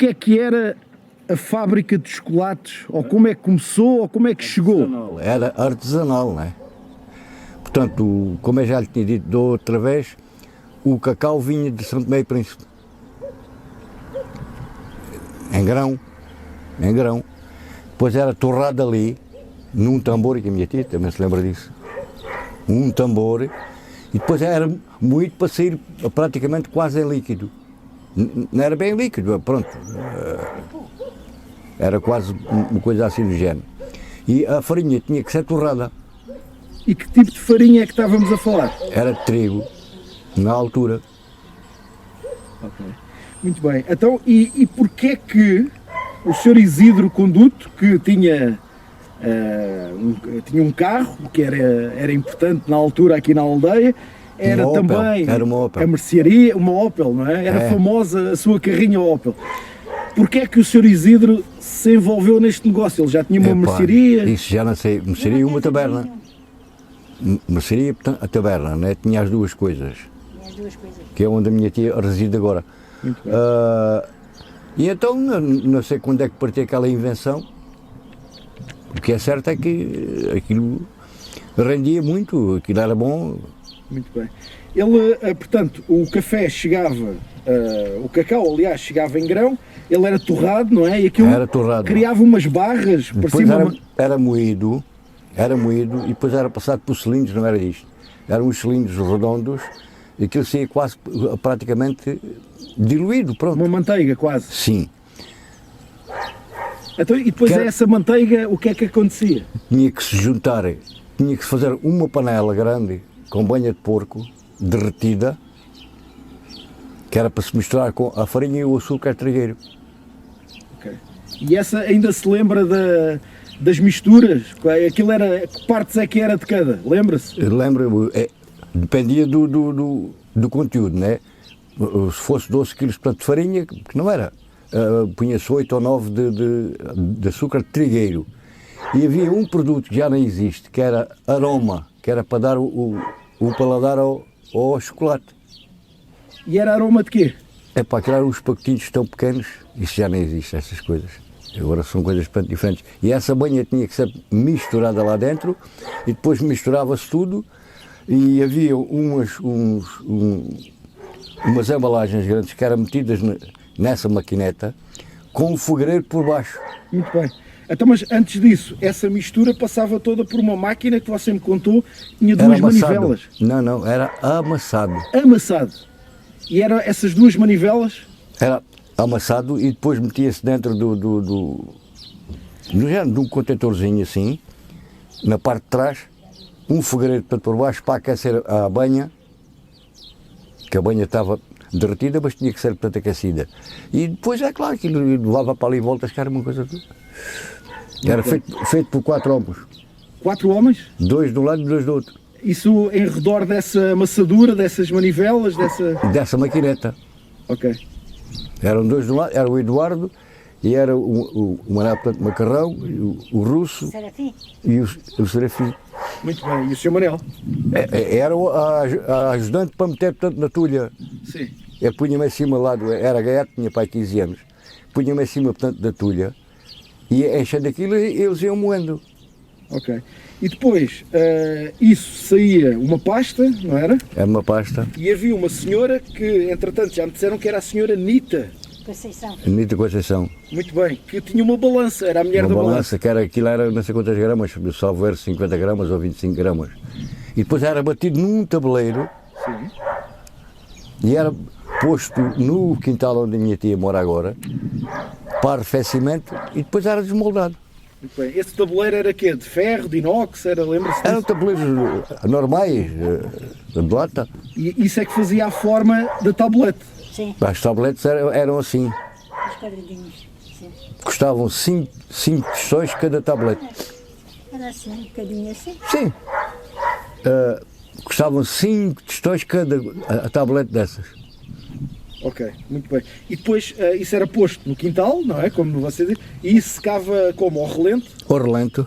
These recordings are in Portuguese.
que é que era a fábrica de chocolates? Ou como é que começou, ou como é que chegou? Era artesanal, não é? Portanto, como eu já lhe tinha dito de outra vez, o cacau vinha de São Tomé e Príncipe. Em grão. Depois era torrado ali, num tambor, que a minha tia também se lembra disso. Um tambor, e depois era moído para sair praticamente quase em líquido. Não era bem líquido, pronto. Era quase uma coisa assim do género. E a farinha tinha que ser torrada. E que tipo de farinha é que estávamos a falar? Era de trigo, na altura. Ok. Muito bem. Então, e porquê é que o Sr. Isidro Conduto, que tinha um carro, que era importante na altura aqui na aldeia, era Uma Opel, também era uma Opel. a mercearia, uma Opel, não é? Era famosa a sua carrinha Opel. Porquê é que o Sr. Isidro se envolveu neste negócio? Ele já tinha uma mercearia? Isso já não sei. Mercearia e uma taberna. Mercearia a taberna, né? Tinha as duas coisas. Que é onde a minha tia reside agora. Muito bem. E então, não sei quando é que partiu aquela invenção. O que é certo é que aquilo rendia muito, aquilo era bom. Muito bem. Ele, portanto, o café chegava, o cacau, aliás, chegava em grão, ele era torrado, não é? E aquilo Era torrado. criava umas barras, Depois parecia era moído e depois era passado por cilindros, não era isto. Eram uns cilindros redondos e aquilo saía quase praticamente diluído, pronto. uma manteiga quase. Sim. Então, e depois essa manteiga, o que é que acontecia? Tinha que se juntar, tinha que se fazer uma panela grande com banha de porco derretida, que era para se misturar com a farinha e o açúcar trigueiro. Okay. E essa ainda se lembra das misturas? Aquilo era, que partes é que era de cada? Lembra-se? Lembro, dependia do conteúdo, né? Se fosse 12 kg de farinha, que não era, punha-se 8 ou 9 de açúcar de trigueiro. E havia um produto que já não existe, que era aroma, que era para dar o paladar ao chocolate. E era aroma de quê? É para criar os pacotinhos tão pequenos, isso já não existe, essas coisas. Agora são coisas bastante diferentes. E essa banha tinha que ser misturada lá dentro e depois misturava-se tudo e havia umas embalagens grandes que eram metidas nessa maquineta com um fogareiro por baixo. Muito bem. Então, mas antes disso, essa mistura passava toda por uma máquina que você me contou, tinha duas manivelas. Não, era amassado. Amassado. E eram essas duas manivelas? Era amassado e depois metia-se dentro no género de um contentorzinho assim, na parte de trás, um fogareiro por baixo para aquecer a banha, que a banha estava derretida, mas tinha que ser, portanto, aquecida. E depois, é claro, que levava para ali voltas, que era uma coisa toda. Era feito por 4 homens. 4 homens? 2 de um lado e 2 do outro. Isso em redor dessa amassadura, dessas manivelas, dessa maquineta. Ok. Eram 2 de um lado, era o Eduardo e era o Manuel, portanto, Macarrão, o Russo Serafim? e o Serafim. Muito bem. E o Sr. Manel? Era a ajudante para meter, portanto, na tulha. Sim. Eu punha-me em cima lá, era gaiato, tinha pai 15 anos, punha-me em cima, portanto, da tulha e enchendo aquilo eles iam moendo. Ok. E depois, isso saía uma pasta, não era? Era uma pasta. E havia uma senhora que, entretanto, já me disseram que era a senhora Nita. Conceição. Nita Conceição. Muito bem. Que tinha uma balança, era a mulher da Uma balança. balança, que era, aquilo era não sei quantas gramas, salvo ver 50 gramas ou 25 gramas. E depois era batido num tabuleiro. Sim. E era posto no quintal onde a minha tia mora agora, para arrefecimento, e depois era desmoldado. Muito bem. Esse tabuleiro era quê? De ferro, de inox? Lembra-se Eram disso? tabuleiros normais, de lata. E isso é que fazia a forma da tablete. Sim, As tabletes eram assim, os quadradinhos. Sim. custavam 5 tostões cada tablete. Era assim, um bocadinho assim. Sim, custavam 5 tostões cada a tablete dessas. Ok, muito bem. E depois isso era posto no quintal, não é? Como você diz, e isso secava como? Ao relento? Ao relento.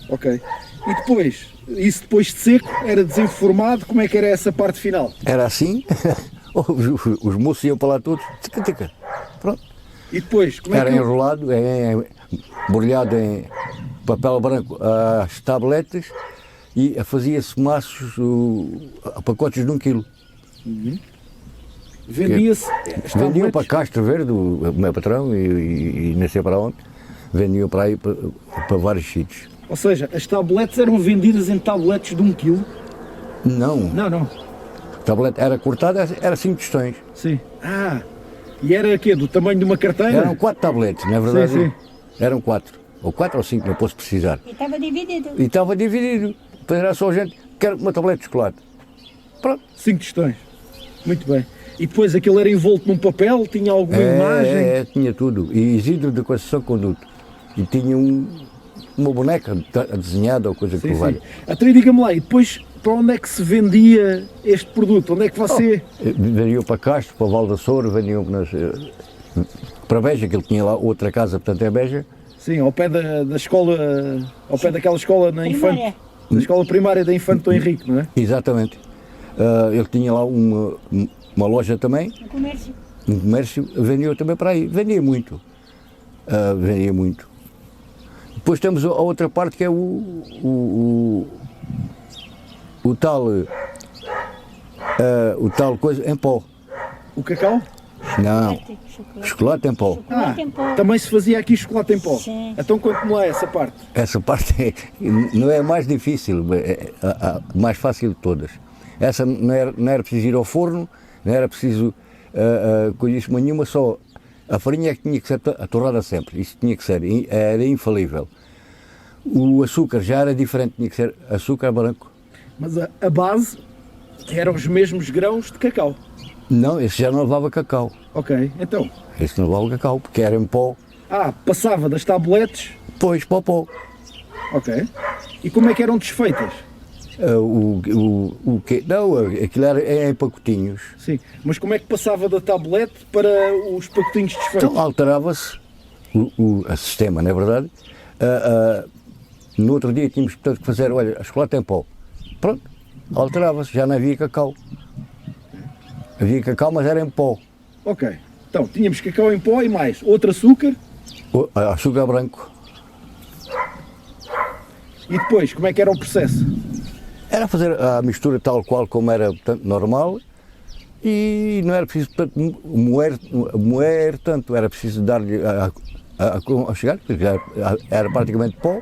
Ok. E depois, isso depois de seco, era desenformado, como é que era essa parte final? Era assim, os moços iam para lá todos, tica, tica. Pronto. E depois, como é Era que... enrolado, embrulhado em papel branco as tabletes e fazia-se maços, pacotes de 1 quilo. Vendia-se... Vendiam para Castro Verde, o meu patrão, e não sei para onde, vendiam para aí para vários sítios. Ou seja, as tabletes eram vendidas em tabletes de 1 quilo? Não, Não. a tablete era cortada, era 5 tostões. Sim. E era quê? Do tamanho de uma carteira? Eram 4 tabletes, não é verdade? Sim. Eram 4, ou 4 ou 5, não posso precisar. E estava dividido. E estava dividido. Depois era só gente, quer uma tablete de chocolate. Pronto. 5 tostões. Muito bem. E depois aquilo era envolto num papel, tinha alguma imagem? Tinha tudo. E Isidro de Conceição Conduto. E tinha uma boneca desenhada ou coisa que Sim. valha. Então diga-me lá, e depois para onde é que se vendia este produto? Onde é que você... Vendiam para Castro, para Val da Soura, vendiam para Beja, que ele tinha lá outra casa, portanto é Beja. Sim, ao pé da escola, ao pé daquela escola na Primária. Infante, da escola primária da Infante Dom Henrique, não é? Exatamente. Ele tinha lá uma loja também, No comércio. um comércio, vendia também para aí. Vendia muito. Vendia muito. Depois temos a outra parte que é o tal coisa em pó. O cacau? Não, Chocolate. chocolate em pó. Chocolate em pó. Também se fazia aqui chocolate em pó. Sim. Então conte-me lá essa parte. Essa parte não é a mais difícil, é a mais fácil de todas. Essa não era preciso ir ao forno, não era preciso coisíssima nenhuma, só a farinha é que tinha que ser torrada sempre, isso tinha que ser, era infalível. O açúcar já era diferente, tinha que ser açúcar branco. Mas a base eram os mesmos grãos de cacau. Não, esse já não levava cacau, Ok, então. esse não levava cacau, porque era em pó, Passava das tabletes. depois para o pó. Ok. E como é que eram desfeitas? O quê? Não, aquilo era em pacotinhos. Sim. Mas como é que passava da tablete para os pacotinhos desfeitos? Então alterava-se o sistema, não é verdade? No outro dia tínhamos portanto, que fazer, olha, a chocolate em pó. Pronto, alterava-se, já não havia cacau. Havia cacau, mas era em pó. Ok. Então, tínhamos cacau em pó e mais outro açúcar. Açúcar branco. E depois, como é que era o processo? Era fazer a mistura tal qual como era portanto, normal e não era preciso portanto, moer tanto, era preciso dar-lhe a chegar, porque era praticamente pó,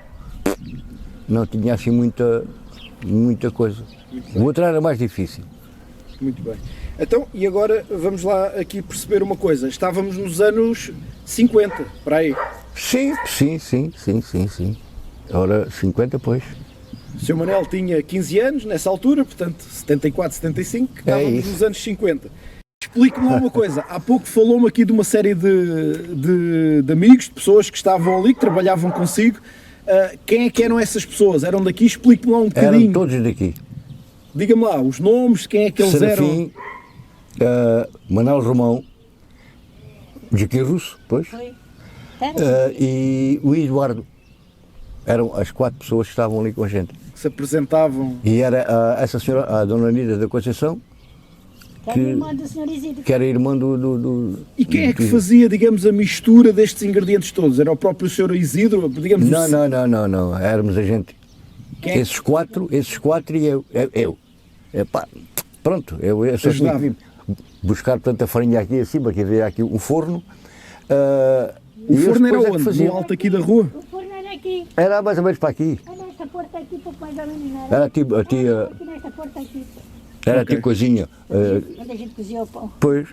não tinha assim muita coisa. O outro era mais difícil. Muito bem. Então, e agora vamos lá aqui perceber uma coisa. Estávamos nos anos 50, para aí. Sim. Ora, 50 pois. O Sr. Manel tinha 15 anos nessa altura, portanto 74, 75, estávamos isso. nos anos 50. Explique-me lá uma coisa, há pouco falou-me aqui de uma série de amigos, de pessoas que estavam ali, que trabalhavam consigo. Quem é que eram essas pessoas? Eram daqui? Explique-me lá um bocadinho. Eram todos daqui. Diga-me lá, os nomes, quem é que eles Serafim, Manuel Romão, Joaquim Russo, pois, Foi. e o Eduardo. Eram as 4 pessoas que estavam ali com a gente. eram? Que se apresentavam. E era essa senhora, a dona Anida da Conceição, Que era irmã do Sr. Isidro. que era irmã do E quem é que fazia, digamos, a mistura destes ingredientes todos? Era o próprio Sr. Isidro, digamos? Não, éramos a gente. Quem é? Esses quatro e eu. Epá, pronto, eu só tinha que vir buscar portanto, a farinha aqui acima, que havia aqui um forno. O forno era é que onde? faziam. No alto aqui da rua? O forno era aqui. Era mais ou menos para aqui. É nesta porta aqui, pouco mais ou menos nada. Era tipo, Aqui nesta porta aqui. era Ok. tipo cozinha. Onde a gente cozia o pão. Pois.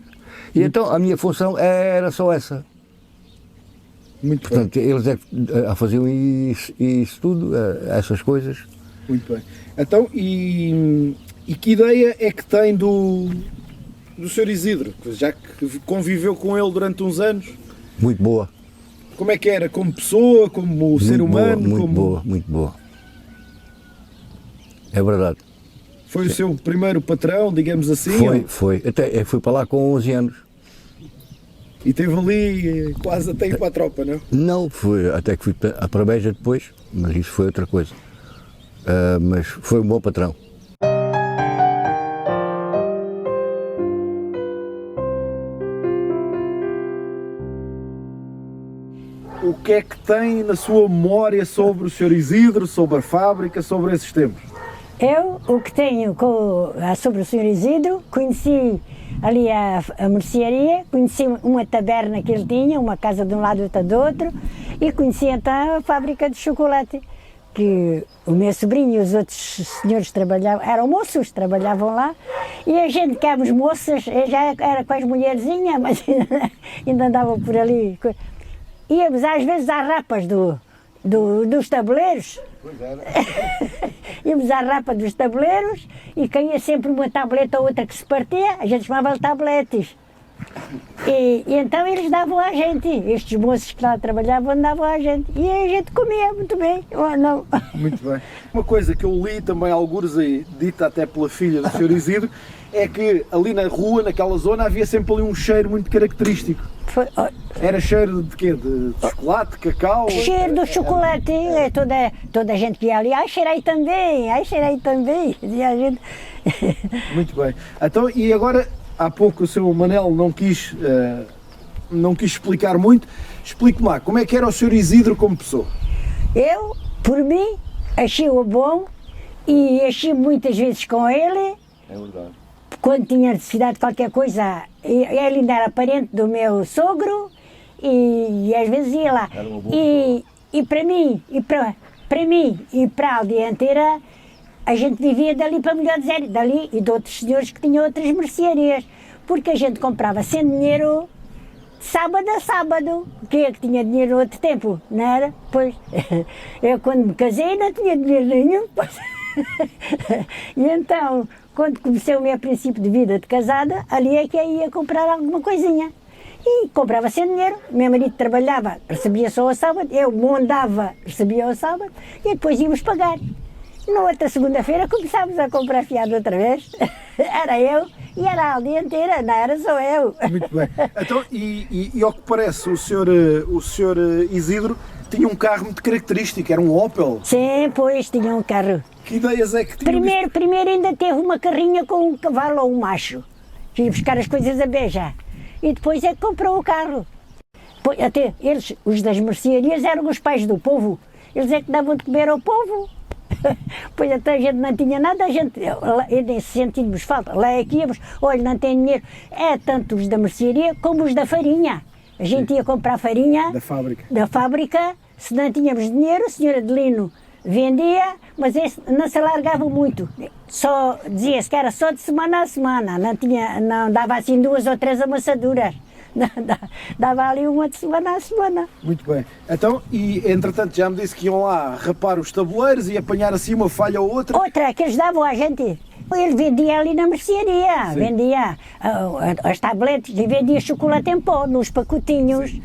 E então a minha função era só essa. Muito bem, Portanto, eles é que faziam isso tudo, essas coisas. muito bem. Então, e que ideia é que tem do Sr. Isidro? Já que conviveu com ele durante uns anos, Muito boa. como é que era? Como pessoa, como ser humano? Muito boa. É verdade. Foi o seu primeiro patrão, digamos assim? Foi. Até eu fui para lá com 11 anos. E teve ali quase até ir para a tropa, não? Não, foi até que fui para a Beja depois, mas isso foi outra coisa. Mas foi um bom patrão. que é que tem na sua memória sobre o Sr. Isidro, sobre a fábrica, sobre esses tempos? Eu, o que tenho sobre o Sr. Isidro, conheci ali a mercearia, conheci uma taberna que ele tinha, uma casa de um lado e outra do outro, e conheci então a fábrica de chocolate, que o meu sobrinho e os outros senhores trabalhavam, eram moços, trabalhavam lá, e a gente que éramos moças, eu já era com as mulherzinhas, mas ainda andava por ali. Íamos às vezes às rapas dos tabuleiros. Pois era. Íamos à rapa dos tabuleiros e caía sempre uma tableta ou outra que se partia, a gente chamava-lhe tabletes. E então eles davam à gente, estes moços que lá trabalhavam davam à gente. E a gente comia muito bem, ou não. Muito bem. Uma coisa que eu li também, algures aí, dita até pela filha do Sr. Isidro, é que ali na rua, naquela zona, havia sempre ali um cheiro muito característico. Era cheiro de quê? De chocolate, de cacau? Cheiro do chocolate, toda a gente que ia ali, ai cheirei também, ai cheirei também. E a gente... Muito bem. Então, e agora, há pouco o Sr. Manel não quis explicar muito. Explique-me lá, como é que era o Sr. Isidro como pessoa? Eu, por mim, achei-o bom e achei muitas vezes com ele. É verdade. Quando tinha necessidade de qualquer coisa, ele ainda era parente do meu sogro e às vezes ia lá. Era uma boa E para mim, e para a aldeia inteira, a gente vivia dali para melhor dizer, dali e de outros senhores que tinham outras mercearias, porque a gente comprava sem dinheiro, sábado a sábado. Quem é que tinha dinheiro no outro tempo, não era? Pois, eu quando me casei não tinha dinheiro nenhum, pois. E então, quando comecei o meu princípio de vida de casada, ali é que eu ia comprar alguma coisinha. E comprava sem dinheiro, o meu marido trabalhava, recebia só ao sábado, eu mandava, recebia ao sábado, e depois íamos pagar. Na outra segunda-feira começámos a comprar fiado outra vez. Era eu e era a aldeia inteira, não era só eu. Muito bem. Então, e ao que parece, o senhor Isidro tinha um carro muito característico, era um Opel. Sim, pois tinha um carro. Que ideias é que tinha? Primeiro ainda teve uma carrinha com um cavalo ou um macho, que ia buscar as coisas a beija. E depois é que comprou o carro. Até eles, os das mercearias, eram os pais do povo. Eles é que davam de comer ao povo. Pois até a gente não tinha nada, a gente, nesse sentido nos falta. Lá é que íamos, olha, não tem dinheiro. É tanto os da mercearia como os da farinha. A gente ia comprar farinha da fábrica, se não tínhamos dinheiro, a senhora Adelino vendia, mas esse não se alargava muito. Só dizia-se que era só de semana a semana, não dava assim 2 ou 3 amassaduras. Dava ali uma de semana a semana. Muito bem. Então, e entretanto já me disse que iam lá rapar os tabuleiros e apanhar assim uma falha ou outra. Outra que eles davam à gente. Ele vendia ali na mercearia, vendia as tabletes e vendia chocolate em pó, nos pacotinhos. Sim.